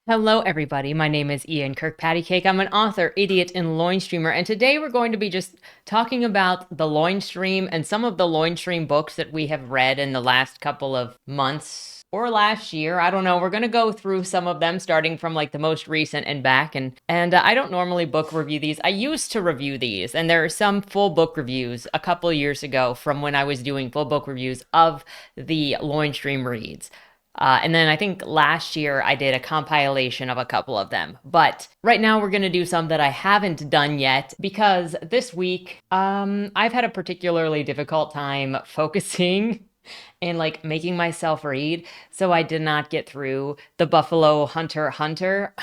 Hello, everybody. My name is Ian Kirkpatrick. I'm an author, idiot, and loin streamer, and today we're going to be just talking about the loin stream and some of the loin stream books that we have read in the last couple of months or last year. I don't know. We're going to go through some of them, starting from like the most recent and back. And I don't normally book review these. I used to review these, and there are some full book reviews a couple years ago from when I was doing full book reviews of the loin stream reads. And then I think last year I did a compilation of a couple of them. But right now we're going to do some that I haven't done yet because this week I've had a particularly difficult time focusing and like making myself read. So I did not get through the Buffalo Hunter Hunter.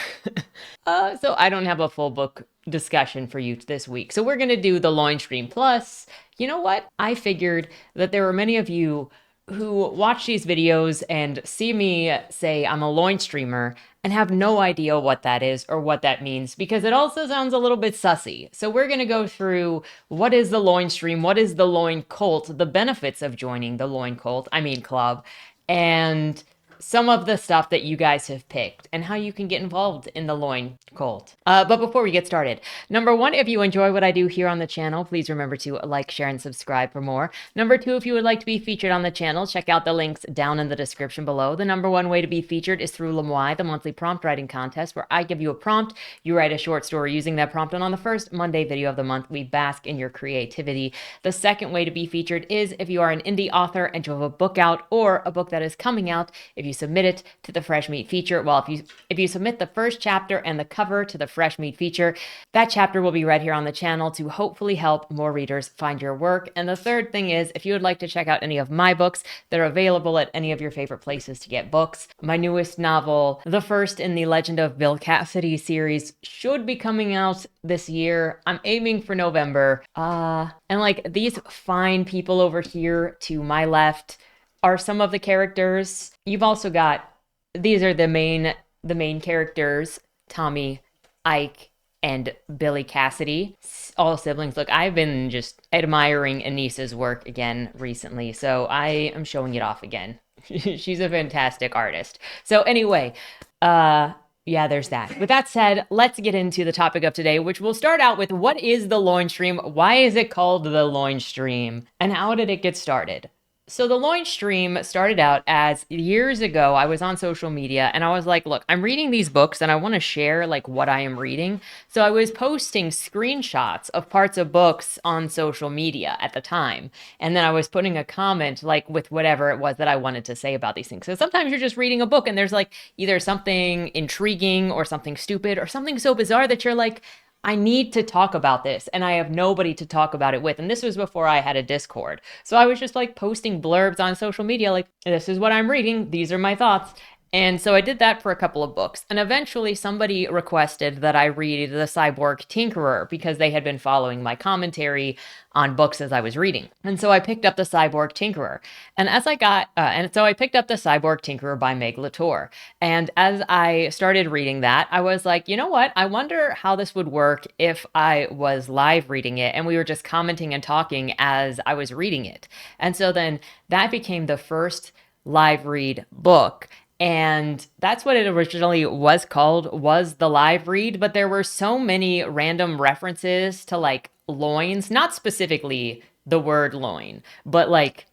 So I don't have a full book discussion for you this week. So we're going to do the loin stream. Plus, you know what? I figured that there were many of you who watch these videos and see me say I'm a loin streamer and have no idea what that is or what that means, because it also sounds a little bit sussy. So we're going to go through what is the loin stream, what is the loin cult, the benefits of joining the loin club, and some of the stuff that you guys have picked and how you can get involved in the loin cult. But before we get started, number one, if you enjoy what I do here on the channel, please remember to like, share, and subscribe for more. Number two, if you would like to be featured on the channel, check out the links down in the description below. The number one way to be featured is through Leigh, the monthly prompt writing contest, where I give you a prompt, you write a short story using that prompt, and on the first Monday video of the month, we bask in your creativity. The second way to be featured is if you are an indie author and you have a book out or a book that is coming out. If you submit it to the Fresh Meat feature, well, if you submit the first chapter and the cover to the Fresh Meat feature, that chapter will be read here on the channel to hopefully help more readers find your work. And the third thing is, if you would like to check out any of my books, they're available at any of your favorite places to get books. My newest novel, the first in the Legend of Bill Cassidy series, should be coming out this year. I'm aiming for November. And like these fine people over here to my left are some of the characters. You've also got, these are the main characters, Tommy, Ike, and Billy Cassidy, all siblings. Look, I've been just admiring Anissa's work again recently, so I am showing it off again. She's a fantastic artist. So anyway, yeah, there's that. With that said, let's get into the topic of today, which will start out with what is the loin stream? Why is it called the loin stream? And how did it get started? So the loin stream started out as years ago, I was on social media and I was like, look, I'm reading these books and I want to share like what I am reading. So I was posting screenshots of parts of books on social media at the time. And then I was putting a comment like with whatever it was that I wanted to say about these things. So sometimes you're just reading a book and there's like either something intriguing or something stupid or something so bizarre that you're like, I need to talk about this, and I have nobody to talk about it with. And this was before I had a Discord. So I was just like posting blurbs on social media, like, this is what I'm reading, these are my thoughts. And so I did that for a couple of books. And eventually somebody requested that I read The Cyborg Tinkerer because they had been following my commentary on books as I was reading. And so I picked up The Cyborg Tinkerer. And so I picked up The Cyborg Tinkerer by Meg Latour. And as I started reading that, I was like, you know what? I wonder how this would work if I was live reading it and we were just commenting and talking as I was reading it. And so then that became the first live read book. And that's what it originally was called, was the live read, but there were so many random references to like loins, not specifically the word loin, but like,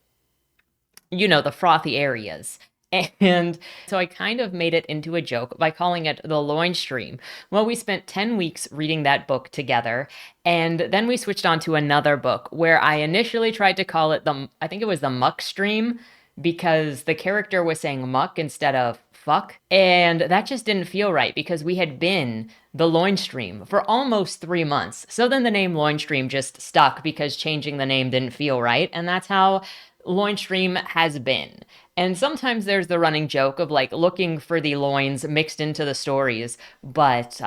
you know, the frothy areas. And so I kind of made it into a joke by calling it the loin stream. Well, we spent 10 weeks reading that book together, and then we switched on to another book where I initially tried to call it I think it was the muck stream, because the character was saying muck instead of fuck. And that just didn't feel right because we had been the loin stream for almost 3 months. So then the name loin stream just stuck because changing the name didn't feel right. And that's how loin stream has been. And sometimes there's the running joke of like looking for the loins mixed into the stories, but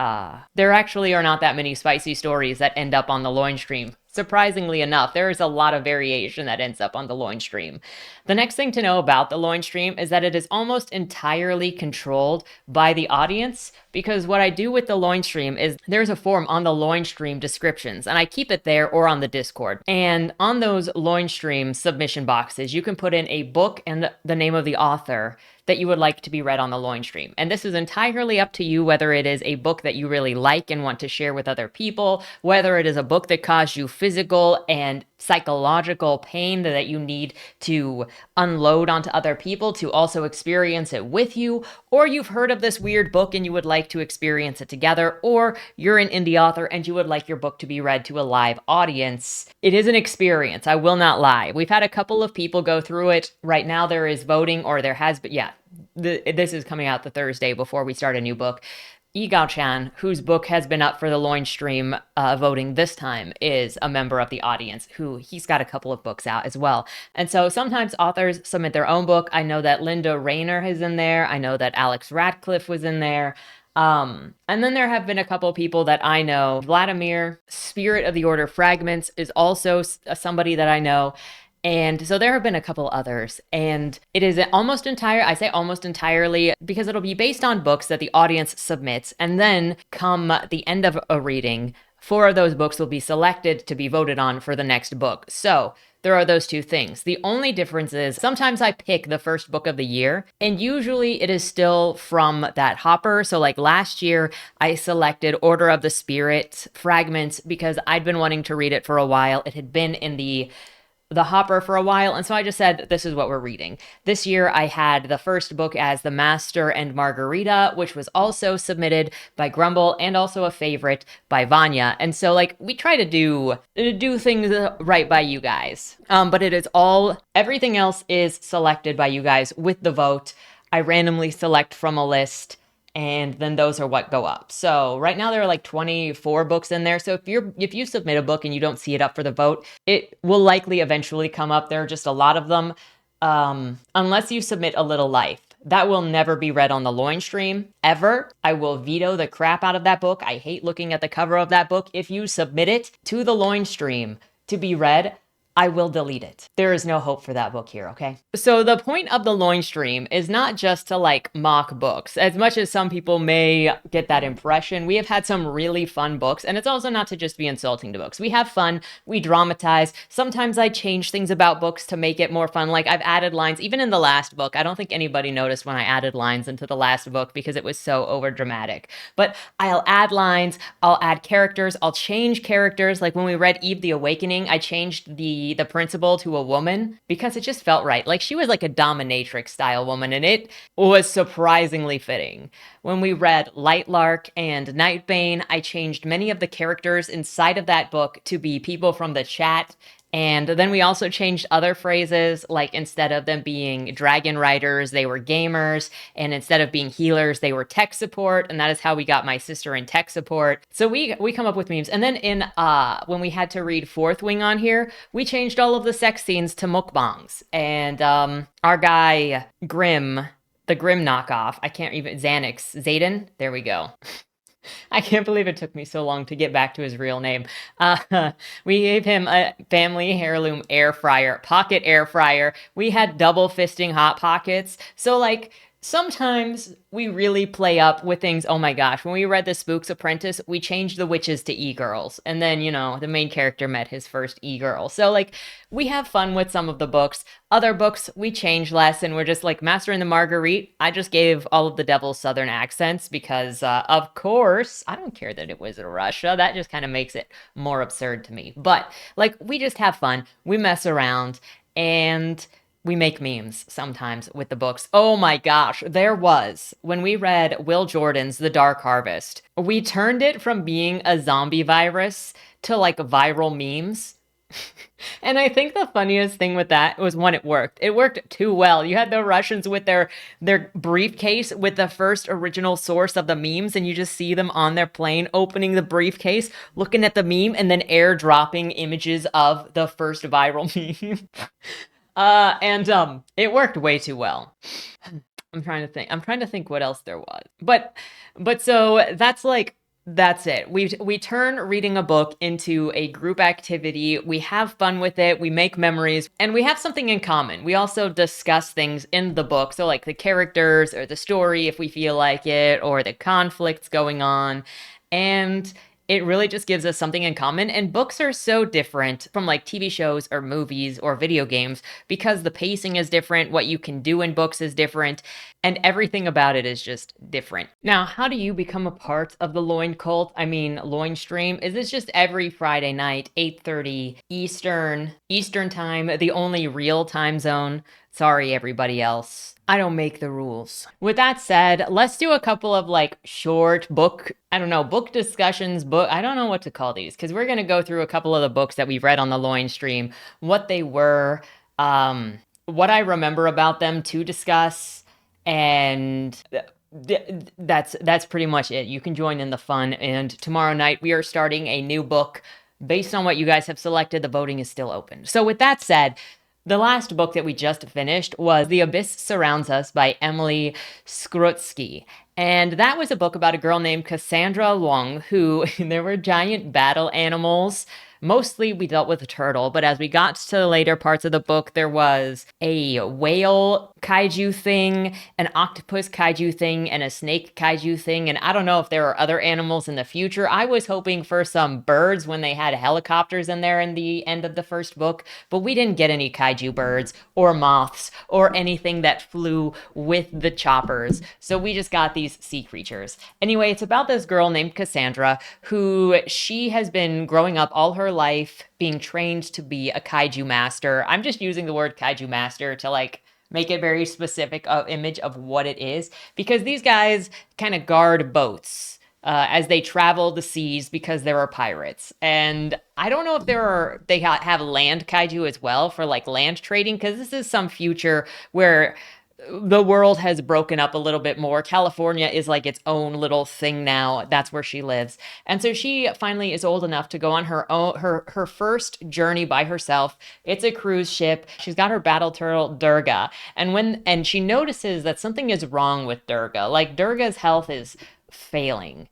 there actually are not that many spicy stories that end up on the loin stream. Surprisingly enough, there is a lot of variation that ends up on the loin stream. The next thing to know about the loin stream is that it is almost entirely controlled by the audience, because what I do with the Loin Stream is there's a form on the Loin Stream descriptions, and I keep it there or on the Discord. And on those Loin Stream submission boxes, you can put in a book and the name of the author that you would like to be read on the Loin Stream. And this is entirely up to you, whether it is a book that you really like and want to share with other people, whether it is a book that caused you physical and psychological pain that you need to unload onto other people to also experience it with you, or you've heard of this weird book and you would like to experience it together, or you're an indie author and you would like your book to be read to a live audience. It is an experience, I will not lie. We've had a couple of people go through it. Right now there is voting, or there has been, this is coming out the Thursday before we start a new book. Yigao Chan, whose book has been up for the Loin Stream voting this time, is a member of the audience he's got a couple of books out as well. And so sometimes authors submit their own book. I know that Linda Raynor is in there. I know that Alex Radcliffe was in there. And then there have been a couple of people that I know. Vladimir, Spirit of the Order Fragments, is also somebody that I know. And so there have been a couple others, and it is almost entire. I say almost entirely because it'll be based on books that the audience submits, and then come the end of a reading, 4 of those books will be selected to be voted on for the next book. So there are those two things. The only difference is sometimes I pick the first book of the year, and usually it is still from that hopper. So like last year, I selected Order of the Spirit Fragments because I'd been wanting to read it for a while. It had been in the hopper for a while, and so I just said, this is what we're reading. This year I had the first book as The Master and Margarita, which was also submitted by Grumble and also a favorite by Vanya. And so like we try to do things right by you guys. But it is everything else is selected by you guys with the vote. I randomly select from a list, and then those are what go up. So right now there are like 24 books in there. So if you submit a book and you don't see it up for the vote, it will likely eventually come up. There are just a lot of them. Unless you submit A Little Life. That will never be read on the Loin Stream, ever. I will veto the crap out of that book. I hate looking at the cover of that book. If you submit it to the Loin Stream to be read, I will delete it. There is no hope for that book here, okay? So the point of the Loin Stream is not just to like mock books. As much as some people may get that impression, we have had some really fun books, and it's also not to just be insulting to books. We have fun, we dramatize. Sometimes I change things about books to make it more fun. Like I've added lines, even in the last book. I don't think anybody noticed when I added lines into the last book because it was so over dramatic. But I'll add lines, I'll add characters, I'll change characters. Like when we read Eve the Awakening, I changed the principal to a woman because it just felt right. Like she was like a dominatrix style woman, and it was surprisingly fitting. When we read Lightlark and Nightbane, I changed many of the characters inside of that book to be people from the chat. And then we also changed other phrases, like instead of them being dragon riders, they were gamers. And instead of being healers, they were tech support. And that is how we got my sister in tech support. So we come up with memes. And then when we had to read Fourth Wing on here, we changed all of the sex scenes to mukbangs. And our guy, Grim, the Grim knockoff, I can't even, Zayden, there we go. I can't believe it took me so long to get back to his real name. We gave him a family heirloom air fryer, pocket air fryer. We had double fisting Hot Pockets. So like sometimes we really play up with things. Oh my gosh, when we read The Spook's Apprentice, we changed the witches to e-girls. And then, the main character met his first e-girl. So like we have fun with some of the books. Other books, we change less, and we're just like Master and the Marguerite. I just gave all of the devil's southern accents because, of course, I don't care that it was in Russia. That just kind of makes it more absurd to me. But like we just have fun. We mess around, and we make memes sometimes with the books. Oh my gosh, when we read Will Jordan's The Dark Harvest, we turned it from being a zombie virus to like viral memes. And I think the funniest thing with that was when it worked. It worked too well. You had the Russians with their briefcase with the first original source of the memes, and you just see them on their plane opening the briefcase, looking at the meme, and then airdropping images of the first viral meme. And it worked way too well. I'm trying to think what else there was. But so that's like That's it. We turn reading a book into a group activity. We have fun with it. We make memories, and we have something in common. We also discuss things in the book, so like the characters or the story if we feel like it, or the conflicts going on. And it really just gives us something in common. And books are so different from like TV shows or movies or video games because the pacing is different, what you can do in books is different, and everything about it is just different. Now, how do you become a part of the Loin cult? I mean, Loin stream, is this just every Friday night, 8:30 Eastern time, the only real time zone? Sorry, everybody else. I don't make the rules. With that said, let's do a couple of like short book, I don't know, book discussions, I don't know what to call these, because we're going to go through a couple of the books that we've read on the Loin stream, what they were, what I remember about them to discuss, and that's pretty much it. You can join in the fun, and tomorrow night we are starting a new book based on what you guys have selected. The voting is still open. So with that said, the last book that we just finished was The Abyss Surrounds Us by Emily Skrutsky. And that was a book about a girl named Cassandra Long, who there were giant battle animals. Mostly we dealt with a turtle, but as we got to the later parts of the book, there was a whale kaiju thing, an octopus kaiju thing, and a snake kaiju thing. And I don't know if there are other animals in the future. I was hoping for some birds when they had helicopters in there in the end of the first book, but we didn't get any kaiju birds or moths or anything that flew with the choppers. So we just got these sea creatures. Anyway, it's about this girl named Cassandra who she has been growing up all her life being trained to be a kaiju master. I'm just using the word kaiju master to like make it very specific image of what it is, because these guys kind of guard boats as they travel the seas because there are pirates. And I don't know if they have land kaiju as well for like land trading, because this is some future where the world has broken up a little bit more. California is like its own little thing now. That's where she lives. And so she finally is old enough to go on her first journey by herself. It's a cruise ship. She's got her battle turtle Durga. And she notices that something is wrong with Durga. Like Durga's health is failing.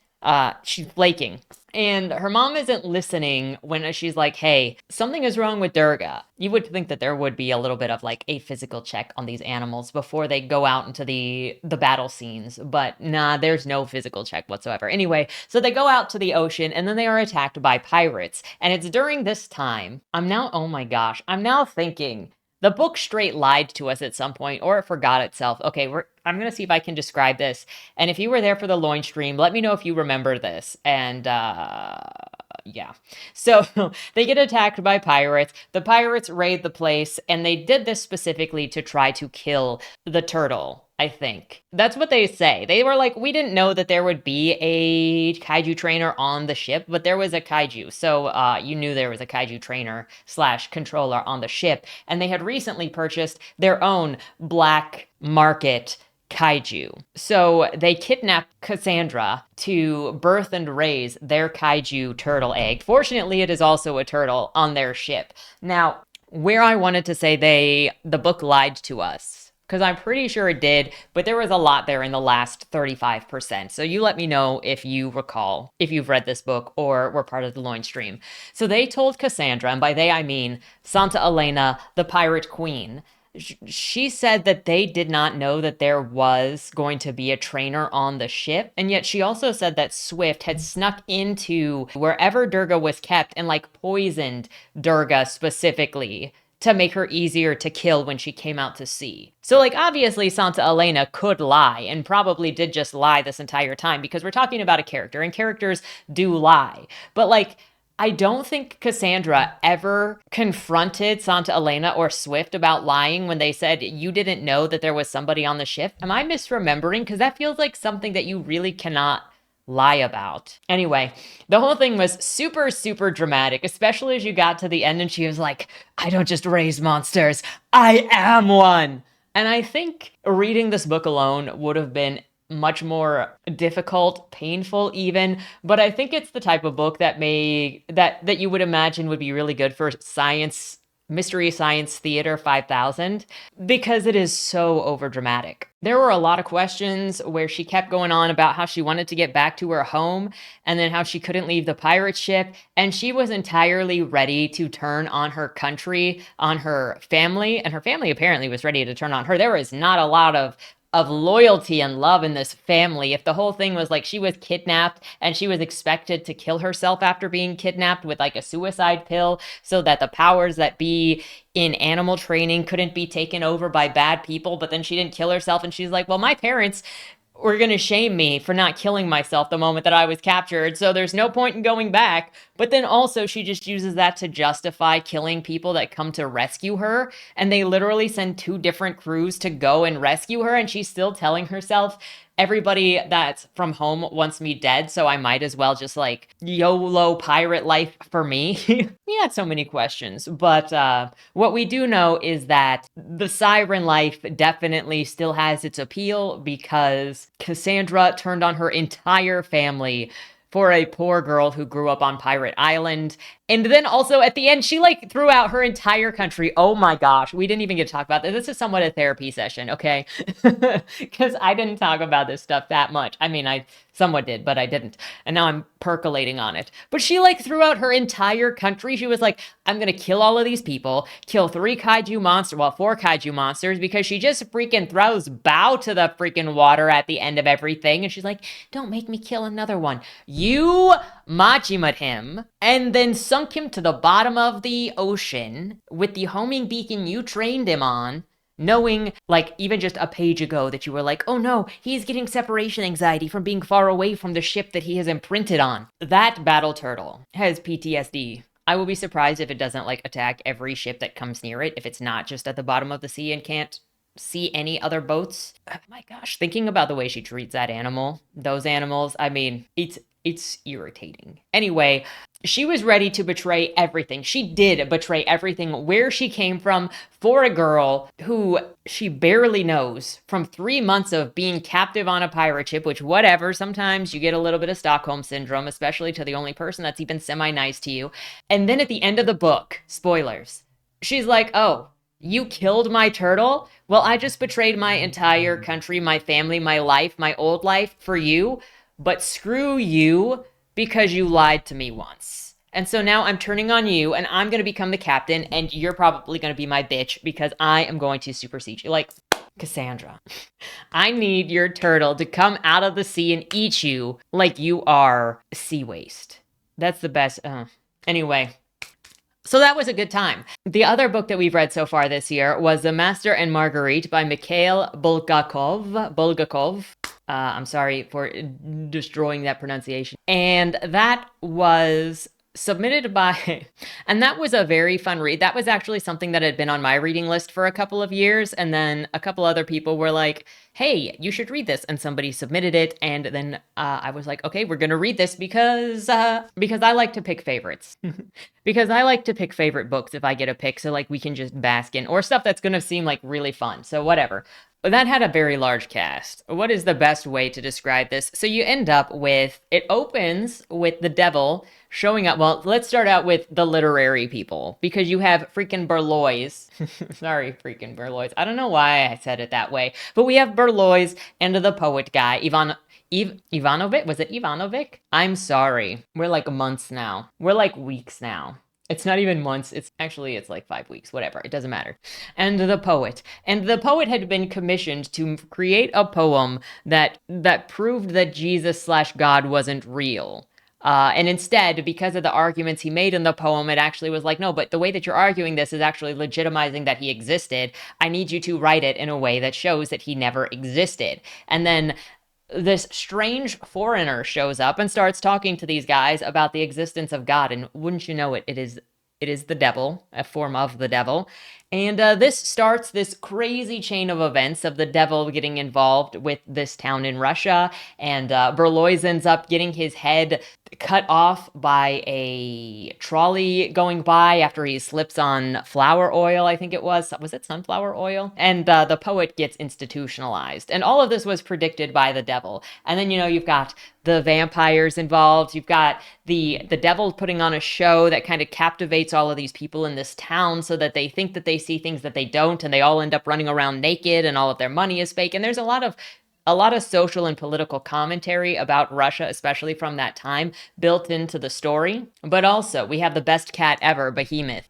She's flaking. And her mom isn't listening when she's like, hey, something is wrong with Durga. You would think that there would be a little bit of like a physical check on these animals before they go out into the battle scenes. But nah, there's no physical check whatsoever. Anyway, so they go out to the ocean and then they are attacked by pirates. And it's during this time, oh my gosh, I'm now thinking the book straight lied to us at some point, or it forgot itself. Okay, I'm going to see if I can describe this. And if you were there for the Loin stream, let me know if you remember this. And, yeah. So they get attacked by pirates. The pirates raid the place, and they did this specifically to try to kill the turtle, I think. That's what they say. They were like, we didn't know that there would be a kaiju trainer on the ship, but there was a kaiju. So you knew there was a kaiju trainer / controller on the ship. And they had recently purchased their own black market kaiju. So they kidnapped Cassandra to birth and raise their kaiju turtle egg. Fortunately, it is also a turtle on their ship. Now, where I wanted to say the book lied to us, because I'm pretty sure it did, but there was a lot there in the last 35%. So you let me know if you recall, if you've read this book or were part of the Loin stream. So they told Cassandra, and by they I mean Santa Elena, the pirate queen. She said that they did not know that there was going to be a trainer on the ship. And yet she also said that Swift had snuck into wherever Durga was kept and like poisoned Durga specifically to make her easier to kill when she came out to sea. So like obviously Santa Elena could lie, and probably did just lie this entire time, because we're talking about a character and characters do lie. But like, I don't think Cassandra ever confronted Santa Elena or Swift about lying when they said, you didn't know that there was somebody on the ship. Am I misremembering? Because that feels like something that you really cannot lie about. Anyway, the whole thing was super, super dramatic, especially as you got to the end and she was like, I don't just raise monsters, I am one. And I think reading this book alone would have been much more difficult, painful even, but I think it's the type of book that you would imagine would be really good for science Mystery Science Theater 5000 because it is so overdramatic. There were a lot of questions where she kept going on about how she wanted to get back to her home and then how she couldn't leave the pirate ship. And she was entirely ready to turn on her country, on her family, and her family apparently was ready to turn on her. There was not a lot of loyalty and love in this family. If the whole thing was like she was kidnapped and she was expected to kill herself after being kidnapped with like a suicide pill so that the powers that be in animal training couldn't be taken over by bad people, but then she didn't kill herself and she's like, well, my parents were going to shame me for not killing myself the moment that I was captured, so there's no point in going back. But then also she just uses that to justify killing people that come to rescue her, and they literally send two different crews to go and rescue her, and she's still telling herself, everybody that's from home wants me dead, so I might as well just like YOLO pirate life for me. We had so many questions, but what we do know is that the siren life definitely still has its appeal because Cassandra turned on her entire family for a poor girl who grew up on Pirate Island. And then also at the end, she like threw out her entire country. Oh my gosh, we didn't even get to talk about this. This is somewhat a therapy session, okay? Because I didn't talk about this stuff that much. I mean, I somewhat did, but I didn't. And now I'm percolating on it. But she like threw out her entire country. She was like, I'm gonna kill all of these people, kill 4 kaiju monsters, because she just freaking throws bow to the freaking water at the end of everything. And she's like, don't make me kill another one. You Machimed him and then sunk him to the bottom of the ocean with the homing beacon you trained him on, knowing, like, even just a page ago that you were like, oh no, he's getting separation anxiety from being far away from the ship that he has imprinted on. That battle turtle has PTSD. I will be surprised if it doesn't, like, attack every ship that comes near it, if it's not just at the bottom of the sea and can't see any other boats. Oh my gosh, thinking about the way she treats that animal, those animals, I mean, it's irritating. Anyway, she was ready to betray everything. She did betray everything, where she came from, for a girl who she barely knows from 3 months of being captive on a pirate ship, which whatever, sometimes you get a little bit of Stockholm syndrome, especially to the only person that's even semi-nice to you. And then at the end of the book, spoilers, she's like, oh, you killed my turtle? Well, I just betrayed my entire country, my family, my life, my old life for you. But screw you because you lied to me once. And so now I'm turning on you and I'm going to become the captain and you're probably going to be my bitch because I am going to supersede you. Like, Cassandra, I need your turtle to come out of the sea and eat you like you are sea waste. That's the best. Anyway. So that was a good time. The other book that we've read so far this year was The Master and Marguerite by Mikhail Bulgakov. I'm sorry for destroying that pronunciation. And that was submitted by, and that was a very fun read. That was actually something that had been on my reading list for a couple of years. And then a couple other people were like, hey, you should read this. And somebody submitted it. And then I was like, okay, we're going to read this because I like to pick favorites. Because I like to pick favorite books if I get a pick. So like we can just bask in, or stuff that's going to seem like really fun. So whatever. That had a very large cast. What is the best way to describe this? So you end up with, it opens with the devil showing up. Well, let's start out with the literary people, because you have freaking Berlois. Sorry, freaking Berlois. I don't know why I said it that way, but we have Berlois and the poet guy, Ivanovic? Was it Ivanovic? I'm sorry. We're like months now. We're like weeks now. It's not even months. It's like 5 weeks, whatever. It doesn't matter. And the poet. And the poet had been commissioned to create a poem that proved that Jesus/God wasn't real. And instead, because of the arguments he made in the poem, it actually was like, no, but the way that you're arguing this is actually legitimizing that he existed. I need you to write it in a way that shows that he never existed. And then this strange foreigner shows up and starts talking to these guys about the existence of God. And wouldn't you know it, it is the devil, a form of the devil. And this starts this crazy chain of events of the devil getting involved with this town in Russia. And Berlois ends up getting his head cut off by a trolley going by after he slips on flower oil, I think it was. Was it sunflower oil? And the poet gets institutionalized. And all of this was predicted by the devil. And then, you've got the vampires involved. You've got the devil putting on a show that kind of captivates all of these people in this town so that they think that they see things that they don't, and they all end up running around naked and all of their money is fake. And there's a lot of social and political commentary about Russia, especially from that time, built into the story. But also, we have the best cat ever, Behemoth.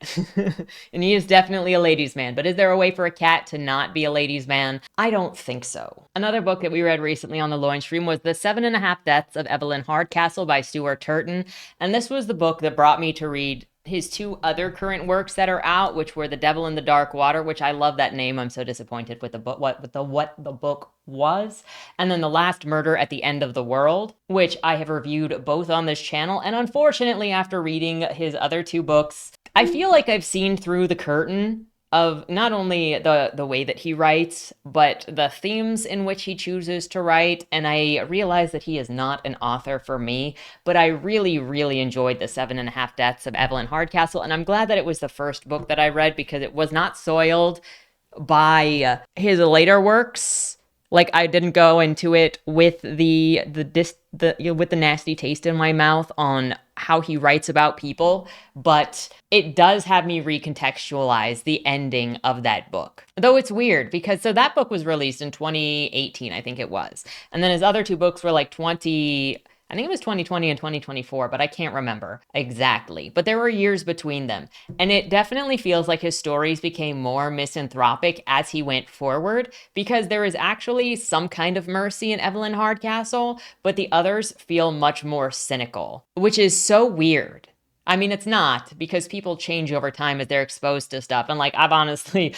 And he is definitely a ladies' man. But is there a way for a cat to not be a ladies' man? I don't think so. Another book that we read recently on the Loin Stream was The 7.5 Deaths of Evelyn Hardcastle by Stuart Turton. And this was the book that brought me to read his two other current works that are out, which were The Devil in the Dark Water, which I love that name. I'm so disappointed with the book, what the book was. And then The Last Murder at the End of the World, which I have reviewed both on this channel. And unfortunately, after reading his other two books, I feel like I've seen through the curtain of not only the way that he writes, but the themes in which he chooses to write. And I realize that he is not an author for me, but I really, really enjoyed The 7.5 Deaths of Evelyn Hardcastle. And I'm glad that it was the first book that I read because it was not soiled by his later works. Like, I didn't go into it with the nasty taste in my mouth on how he writes about people, but it does have me recontextualize the ending of that book. Though it's weird because so that book was released in 2018, I think it was. And then his other two books were like I think it was 2020 and 2024, but I can't remember exactly. But there were years between them. And it definitely feels like his stories became more misanthropic as he went forward, because there is actually some kind of mercy in Evelyn Hardcastle, but the others feel much more cynical, which is so weird. I mean, it's not, because people change over time as they're exposed to stuff. And like, I've honestly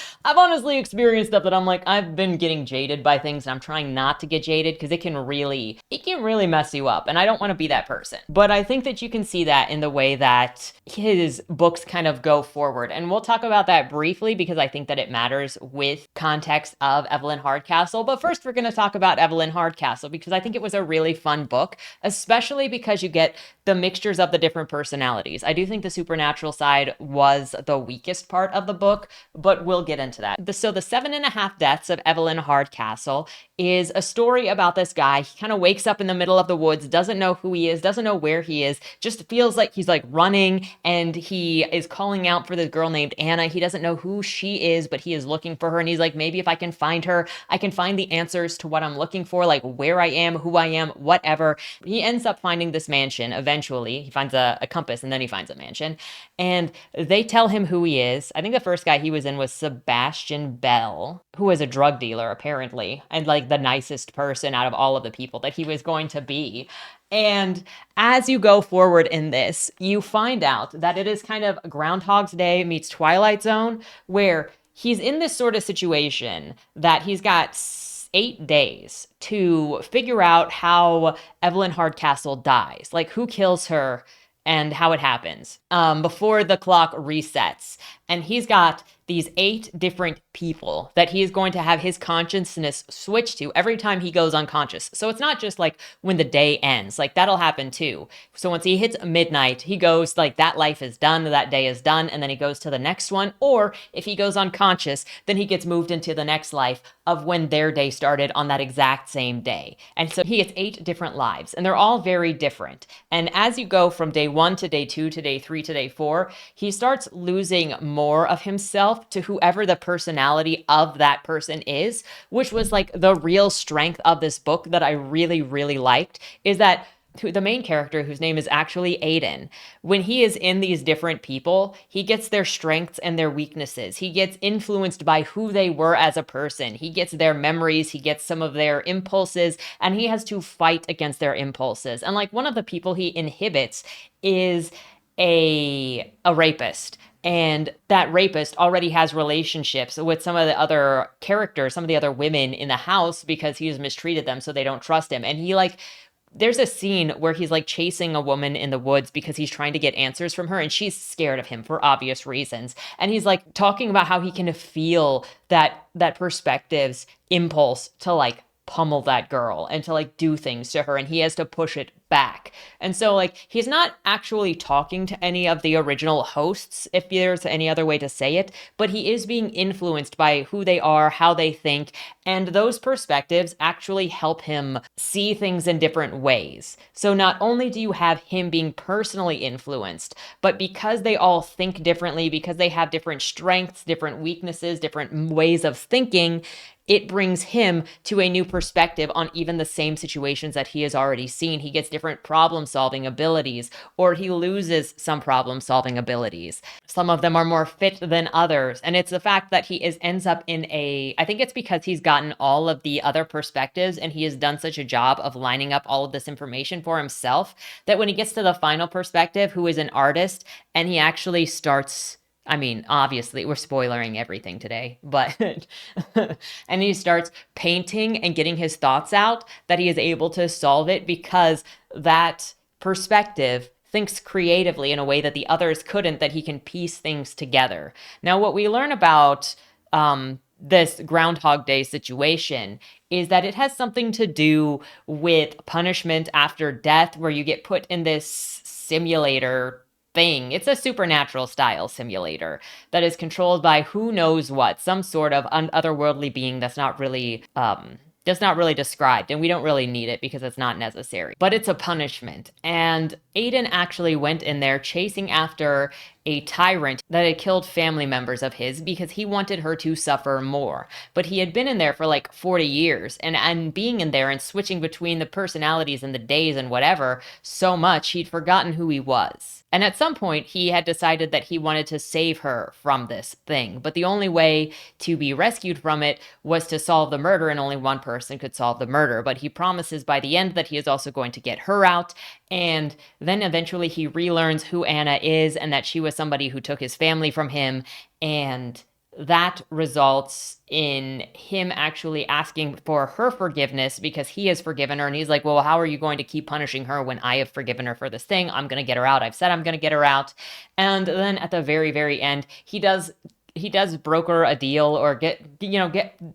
experienced stuff that I'm like, I've been getting jaded by things, and I'm trying not to get jaded because it can really mess you up. And I don't want to be that person. But I think that you can see that in the way that his books kind of go forward. And we'll talk about that briefly because I think that it matters with context of Evelyn Hardcastle. But first, we're going to talk about Evelyn Hardcastle because I think it was a really fun book, especially because you get the mixtures of the different personalities. I do think the supernatural side was the weakest part of the book, but we'll get into that. So The 7.5 Deaths of Evelyn Hardcastle is a story about this guy. He kind of wakes up in the middle of the woods, doesn't know who he is, doesn't know where he is, just feels like he's like running, and he is calling out for this girl named Anna. He doesn't know who she is, but he is looking for her, and he's like, maybe if I can find her, I can find the answers to what I'm looking for, like where I am, who I am, whatever. He ends up finding this mansion eventually. He finds a compass, and then he finds a mansion, and they tell him who he is. I think the first guy he was in was Sebastian Bell, who was a drug dealer apparently, and like the nicest person out of all of the people that he was going to be. And as you go forward in this, you find out that it is kind of Groundhog's Day meets Twilight Zone, where he's in this sort of situation that he's got 8 days to figure out how Evelyn Hardcastle dies, like who kills her and how it happens before the clock resets. And he's got these 8 different people that he is going to have his consciousness switch to every time he goes unconscious. So it's not just like when the day ends, like that'll happen too. So once he hits midnight, he goes like that life is done, that day is done, and then he goes to the next one. Or if he goes unconscious, then he gets moved into the next life of when their day started on that exact same day. And so he gets 8 different lives, and they're all very different. And as you go from day 1 to day 2 to day 3 to day 4, he starts losing more of himself to whoever the personality of that person is, which was like the real strength of this book that I really, really liked, is that the main character, whose name is actually Aiden, when he is in these different people, he gets their strengths and their weaknesses. He gets influenced by who they were as a person. He gets their memories, he gets some of their impulses, and he has to fight against their impulses. And like one of the people he inhibits is a rapist. And that rapist already has relationships with some of the other characters, some of the other women in the house, because he has mistreated them, so they don't trust him. And he like there's a scene where he's like chasing a woman in the woods because he's trying to get answers from her and she's scared of him for obvious reasons. And he's like talking about how he can feel that perspective's impulse to like pummel that girl and to like do things to her, and he has to push it back. And so like he's not actually talking to any of the original hosts, if there's any other way to say it, but he is being influenced by who they are, how they think, and those perspectives actually help him see things in different ways. So not only do you have him being personally influenced, but because they all think differently, because they have different strengths, different weaknesses, different ways of thinking, it brings him to a new perspective on even the same situations that he has already seen. He gets different problem solving abilities, or he loses some problem solving abilities. Some of them are more fit than others. And it's the fact that ends up in I think it's because he's gotten all of the other perspectives and he has done such a job of lining up all of this information for himself that when he gets to the final perspective, who is an artist, and he actually starts, I mean, obviously, we're spoilering everything today, but and he starts painting and getting his thoughts out, that he is able to solve it because that perspective thinks creatively in a way that the others couldn't, that he can piece things together. Now, what we learn about this Groundhog Day situation is that it has something to do with punishment after death, where you get put in this simulator thing. It's a supernatural style simulator that is controlled by who knows what, some sort of otherworldly being that's not really described, and we don't really need it because it's not necessary. But it's a punishment. And Aiden actually went in there chasing after a tyrant that had killed family members of his because he wanted her to suffer more. But he had been in there for like 40 years, and being in there and switching between the personalities and the days and whatever so much, he'd forgotten who he was. And at some point, he had decided that he wanted to save her from this thing. But the only way to be rescued from it was to solve the murder, and only one person could solve the murder. But he promises by the end that he is also going to get her out. And then eventually he relearns who Anna is and that she was somebody who took his family from him. And that results in him actually asking for her forgiveness because he has forgiven her. And he's like, well, how are you going to keep punishing her when I have forgiven her for this thing? I'm going to get her out. I've said I'm going to get her out. And then at the very, very end, he does broker a deal, or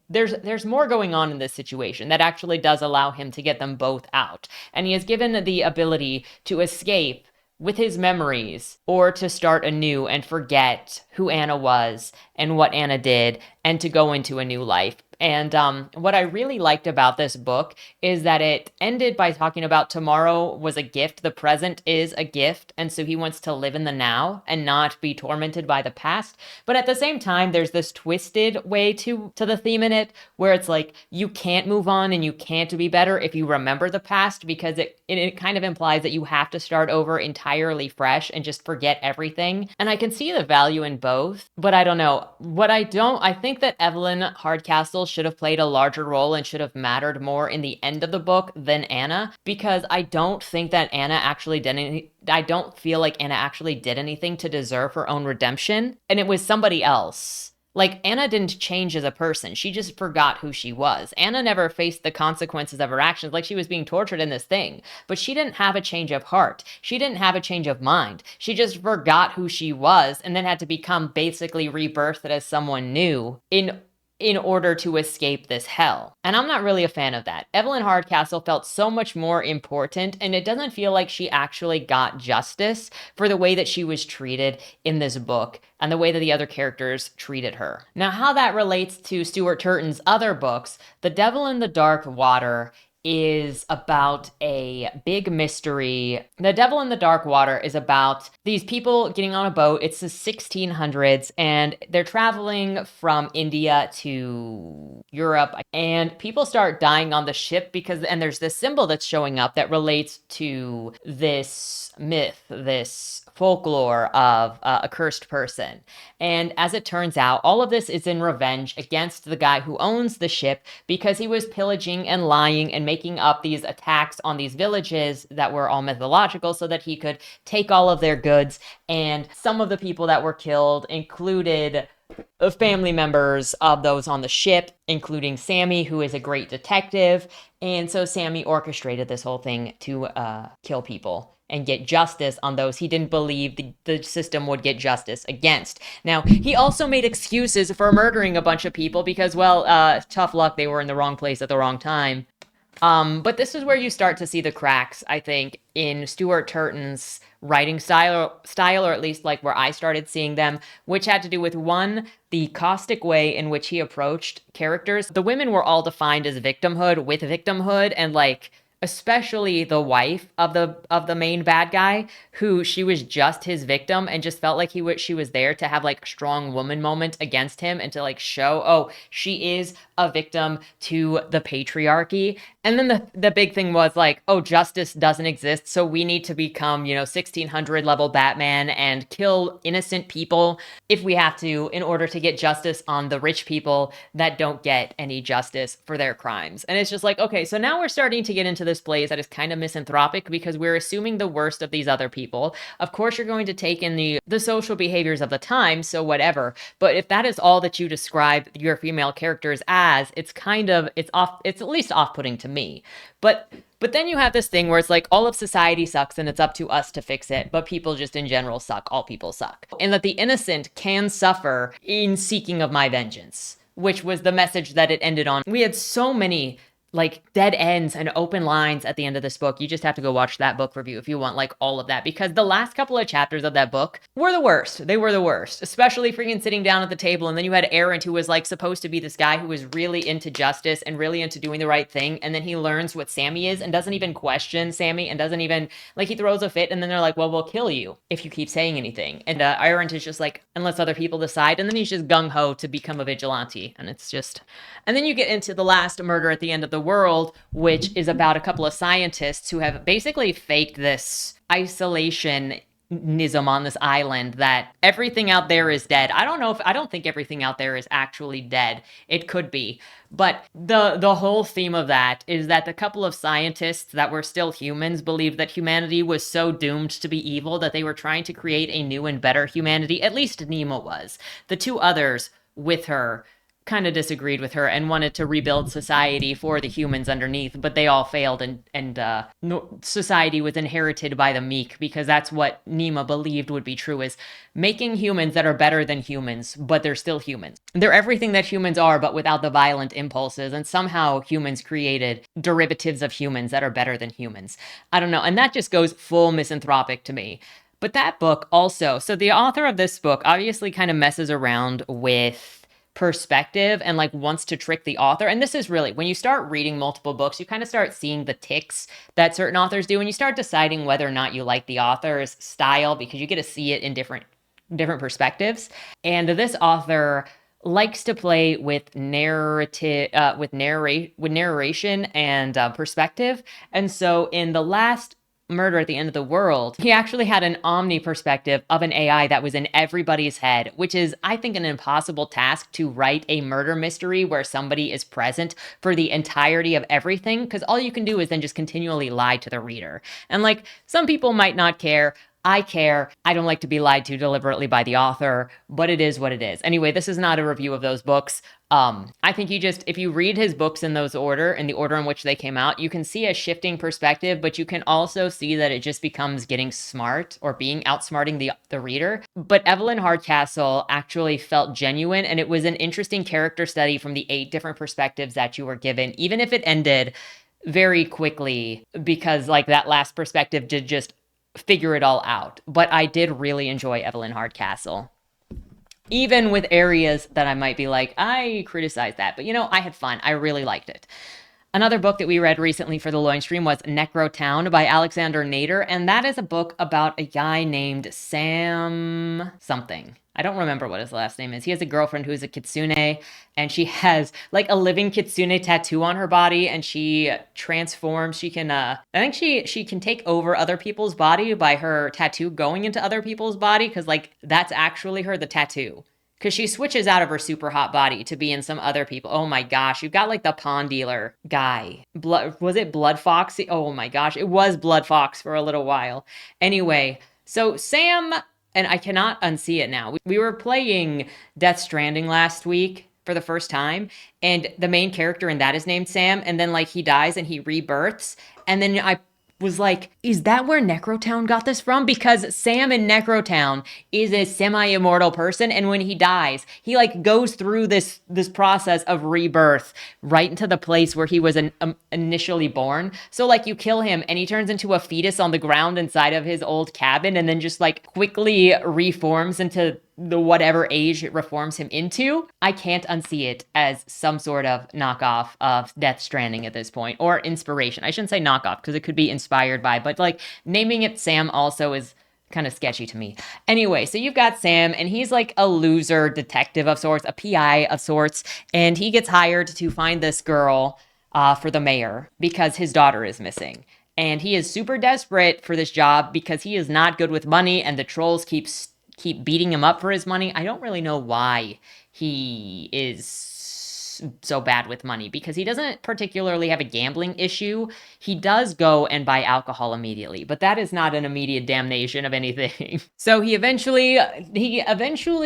there's more going on in this situation that actually does allow him to get them both out. And he is given the ability to escape with his memories, or to start anew and forget who Anna was and what Anna did, and to go into a new life. And what I really liked about this book is that it ended by talking about tomorrow was a gift, the present is a gift, and so he wants to live in the now and not be tormented by the past. But at the same time, there's this twisted way to the theme in it, where it's like you can't move on and you can't be better if you remember the past, because it kind of implies that you have to start over entirely fresh and just forget everything. And I can see the value in both, but I don't know. I think that Evelyn Hardcastle should have played a larger role and should have mattered more in the end of the book than Anna, because I don't think that Anna actually did I don't feel like Anna actually did anything to deserve her own redemption, and it was somebody else. Like, Anna didn't change as a person. She just forgot who she was. Anna never faced the consequences of her actions, like she was being tortured in this thing. But she didn't have a change of heart. She didn't have a change of mind. She just forgot who she was and then had to become basically rebirthed as someone new in order to escape this hell. And I'm not really a fan of that. Evelyn Hardcastle felt so much more important, and it doesn't feel like she actually got justice for the way that she was treated in this book and the way that the other characters treated her. Now, how that relates to Stuart Turton's other books, The Devil in the Dark Water is about a big mystery. The Devil in the Dark Water is about these people getting on a boat. It's the 1600s, and they're traveling from India to Europe, and people start dying on the ship and there's this symbol that's showing up that relates to this myth, this folklore of a cursed person. And as it turns out, all of this is in revenge against the guy who owns the ship, because he was pillaging and lying and making up these attacks on these villages that were all mythological so that he could take all of their goods. And some of the people that were killed included family members of those on the ship, including Sammy, who is a great detective. And so Sammy orchestrated this whole thing to kill people and get justice on those he didn't believe the system would get justice against. Now, he also made excuses for murdering a bunch of people because, well, tough luck, they were in the wrong place at the wrong time. But this is where you start to see the cracks, I think, in Stuart Turton's writing style, or at least like where I started seeing them, which had to do with one, the caustic way in which he approached characters. The women were all defined as victimhood with victimhood, and like especially the wife of the main bad guy, who she was just his victim and just felt like she was there to have like a strong woman moment against him and to like show, oh, she is a victim to the patriarchy. And then the big thing was like, oh, justice doesn't exist, so we need to become, 1600 level Batman and kill innocent people if we have to in order to get justice on the rich people that don't get any justice for their crimes. And it's just like, okay, so now we're starting to get into this place that is kind of misanthropic because we're assuming the worst of these other people. Of course, you're going to take in the social behaviors of the time, so whatever. But if that is all that you describe your female characters as, it's at least off-putting to me. But then you have this thing where it's like all of society sucks and it's up to us to fix it, but people just in general suck. All people suck. And that the innocent can suffer in seeking of my vengeance, which was the message that it ended on. We had so many like dead ends and open lines at the end of this book. You just have to go watch that book review if you want like all of that, because the last couple of chapters of that book were the worst. They were the worst, especially freaking sitting down at the table. And then you had Errant, who was like supposed to be this guy who was really into justice and really into doing the right thing. And then he learns what Sammy is and doesn't even question Sammy and doesn't even like, he throws a fit and then they're like, well, we'll kill you if you keep saying anything. And Errant is just like, unless other people decide. And then he's just gung-ho to become a vigilante. And it's just, and then you get into the last murder at the end of the world, which is about a couple of scientists who have basically faked this isolationism on this island that everything out there is dead. I don't think everything out there is actually dead. It could be. But the whole theme of that is that the couple of scientists that were still humans believed that humanity was so doomed to be evil that they were trying to create a new and better humanity. At least Nima was. The two others with her kind of disagreed with her and wanted to rebuild society for the humans underneath, but they all failed, and society was inherited by the meek, because that's what Nima believed would be true, is making humans that are better than humans, but they're still humans. They're everything that humans are, but without the violent impulses, and somehow humans created derivatives of humans that are better than humans. I don't know, and that just goes full misanthropic to me. But that book also, so the author of this book obviously kind of messes around with perspective and like wants to trick the author. And this is really, when you start reading multiple books, you kind of start seeing the ticks that certain authors do, and you start deciding whether or not you like the author's style, because you get to see it in different perspectives. And this author likes to play with narration and perspective. And so in the last Murder at the End of the World, he actually had an omni perspective of an AI that was in everybody's head, which is, I think, an impossible task to write a murder mystery where somebody is present for the entirety of everything, because all you can do is then just continually lie to the reader. And like, some people might not care. I care. I don't like to be lied to deliberately by the author, but it is what it is. Anyway, this is not a review of those books. I think if you read his books in the order in which they came out, you can see a shifting perspective, but you can also see that it just becomes getting smart or being outsmarting the reader. But Evelyn Hardcastle actually felt genuine, and it was an interesting character study from the 8 different perspectives that you were given, even if it ended very quickly, because like that last perspective did just figure it all out. But I did really enjoy Evelyn Hardcastle, even with areas that I might be like, I criticize that, but I had fun. I really liked it. Another book that we read recently for the Loin Stream was Necrotown by Alexander Nader, and that is a book about a guy named Sam something. I don't remember what his last name is. He has a girlfriend who's a kitsune, and she has like a living kitsune tattoo on her body, and she transforms. She can, I think she can take over other people's body by her tattoo going into other people's body, because like that's actually the tattoo. Because she switches out of her super hot body to be in some other people. Oh my gosh, you've got like the pawn dealer guy. Was it Blood Fox? Oh my gosh, it was Blood Fox for a little while. Anyway, so Sam and I cannot unsee it now. We were playing Death Stranding last week for the first time, and the main character in that is named Sam, and then like he dies and he rebirths, and then I was like, is that where Necrotown got this from? Because Sam in Necrotown is a semi-immortal person, and when he dies, he like goes through this process of rebirth right into the place where he was initially born. So like you kill him and he turns into a fetus on the ground inside of his old cabin, and then just like quickly reforms into the whatever age it reforms him into. I can't unsee it as some sort of knockoff of Death Stranding at this point, or inspiration. I shouldn't say knockoff because it could be inspired by, but like naming it Sam also is kind of sketchy to me. Anyway, so you've got Sam, and he's like a loser detective of sorts, a PI of sorts, and he gets hired to find this girl for the mayor because his daughter is missing. And he is super desperate for this job because he is not good with money, and the trolls keep beating him up for his money. I don't really know why he is so bad with money, because he doesn't particularly have a gambling issue. He does go and buy alcohol immediately, but that is not an immediate damnation of anything. So he eventually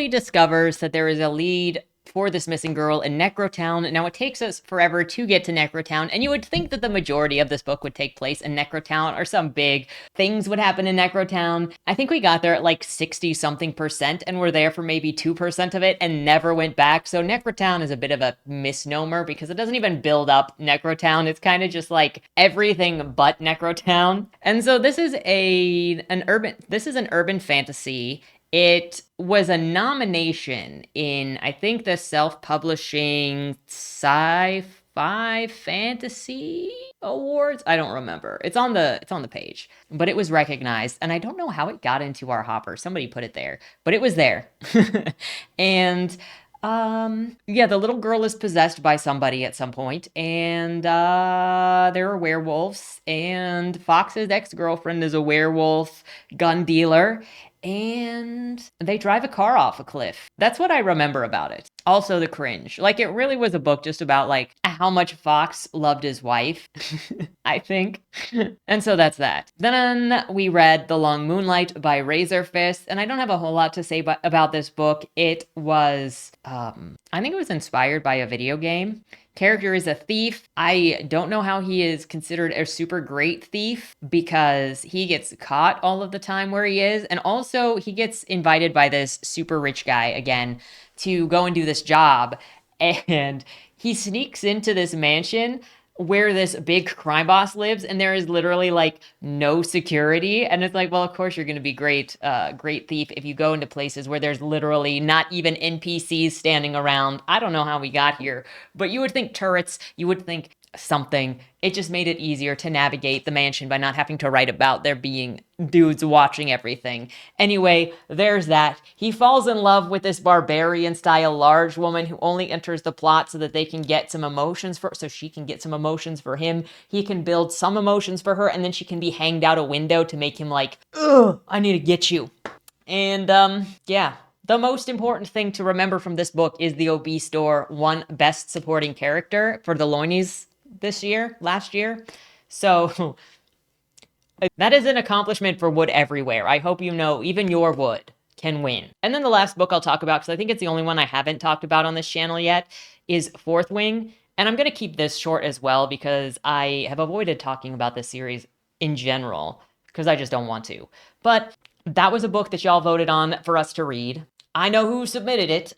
discovers that there is a lead for this missing girl in Necrotown. Now, it takes us forever to get to Necrotown, and you would think that the majority of this book would take place in Necrotown, or some big things would happen in Necrotown. I think we got there at like 60-something%, and were there for maybe 2% of it and never went back. So Necrotown is a bit of a misnomer because it doesn't even build up Necrotown. It's kind of just like everything but Necrotown. And so this is an urban fantasy. It was a nomination in, I think, the self-publishing sci-fi fantasy awards. I don't remember. It's on the page, but it was recognized, and I don't know how it got into our hopper. Somebody put it there, but it was there. And yeah, the little girl is possessed by somebody at some point, and there are werewolves, and Fox's ex-girlfriend is a werewolf gun dealer, and they drive a car off a cliff. That's what I remember about it. Also the cringe. Like, it really was a book just about like how much Fox loved his wife, I think. And so that's that. Then we read The Long Moonlight by Razorfist, and I don't have a whole lot to say about this book. It was, I think it was inspired by a video game. Character is a thief. I don't know how he is considered a super great thief, because he gets caught all of the time where he is. And also he gets invited by this super rich guy again to go and do this job. And he sneaks into this mansion where this big crime boss lives, and there is literally like no security. And it's like, well, of course you're going to be great thief if you go into places where there's literally not even NPCs standing around. I don't know how we got here, but you would think turrets, you would think something. It just made it easier to navigate the mansion by not having to write about there being dudes watching everything. Anyway, there's that. He falls in love with this barbarian-style large woman who only enters the plot so that they can get some emotions so she can get some emotions for him. He can build some emotions for her, and then she can be hanged out a window to make him like, ugh, I need to get you. And, yeah. The most important thing to remember from this book is the obese door won Best Supporting Character for the Loinies last year. So that is an accomplishment for Wood everywhere. I hope you know even your Wood can win. And then the last book I'll talk about, because I think it's the only one I haven't talked about on this channel yet, is Fourth Wing. And I'm going to keep this short as well, because I have avoided talking about this series in general, because I just don't want to. But that was a book that y'all voted on for us to read. I know who submitted it.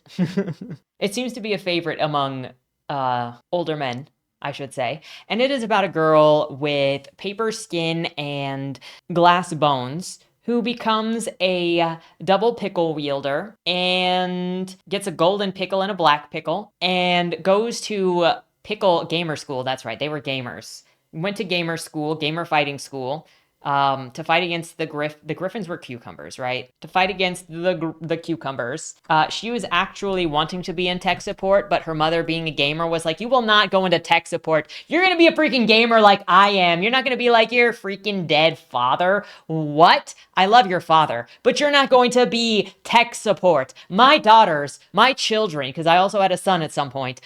It seems to be a favorite among older men, I should say. And it is about a girl with paper skin and glass bones who becomes a double pickle wielder and gets a golden pickle and a black pickle and goes to pickle gamer school. That's right, they were gamers. Went to gamer school, gamer fighting school, to fight against the Griffins were cucumbers, right? To fight against the cucumbers. She was actually wanting to be in tech support, but her mother, being a gamer, was like, you will not go into tech support. You're going to be a freaking gamer like I am. You're not going to be like your freaking dead father. What? I love your father, but you're not going to be tech support. My daughters, my children, because I also had a son at some point,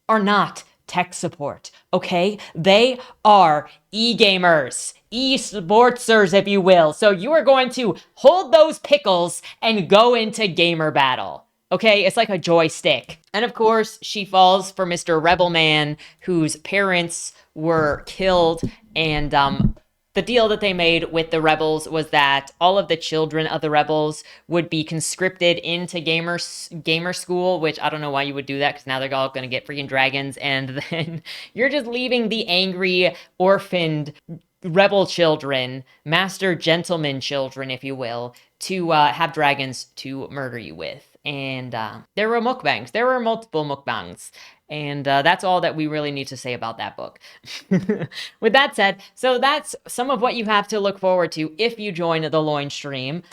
are not tech support, okay? They are e-gamers, e-sportsers, if you will. So you are going to hold those pickles and go into gamer battle. Okay, it's like a joystick. And of course, she falls for Mr. Rebelman, whose parents were killed. And the deal that they made with the rebels was that all of the children of the rebels would be conscripted into gamer school, which I don't know why you would do that, because now they're all going to get freaking dragons, and then you're just leaving the angry, orphaned rebel children, master gentleman children, if you will, to have dragons to murder you with. And there were mukbangs. There were multiple mukbangs. And that's all that we really need to say about that book. With that said, so that's some of what you have to look forward to if you join the Loin stream.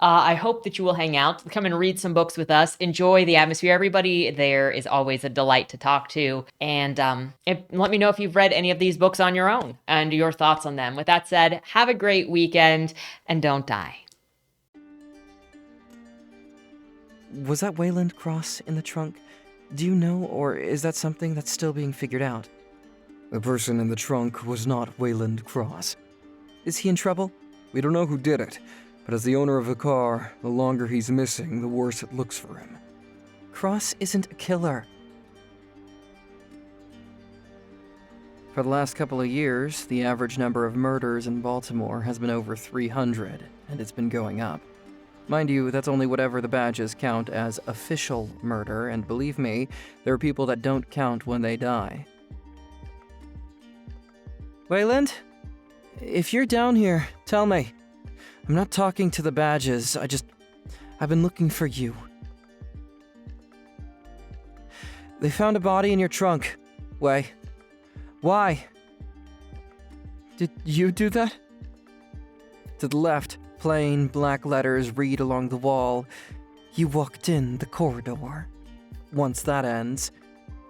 I hope that you will hang out, come and read some books with us, enjoy the atmosphere. Everybody there is always a delight to talk to. And let me know if you've read any of these books on your own and your thoughts on them. With that said, have a great weekend and don't die. Was that Wayland Cross in the trunk? Do you know, or is that something that's still being figured out? The person in the trunk was not Wayland Cross. Is he in trouble? We don't know who did it, but as the owner of the car, the longer he's missing, the worse it looks for him. Cross isn't a killer. For the last couple of years, the average number of murders in Baltimore has been over 300, and it's been going up. Mind you, that's only whatever the badges count as official murder, and believe me, there are people that don't count when they die. Wayland? If you're down here, tell me. I'm not talking to the badges, I've been looking for you. They found a body in your trunk. Way. Why? Did you do that? To the left. Plain black letters read along the wall. You walked in the corridor. Once that ends,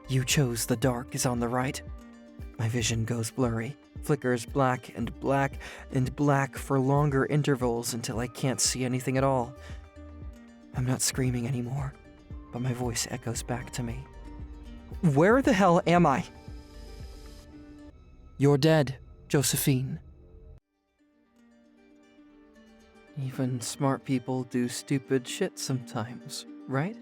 you chose the dark is on the right. My vision goes blurry, flickers black and black and black for longer intervals until I can't see anything at all. I'm not screaming anymore, but my voice echoes back to me. Where the hell am I? You're dead, Josephine. Even smart people do stupid shit sometimes, right?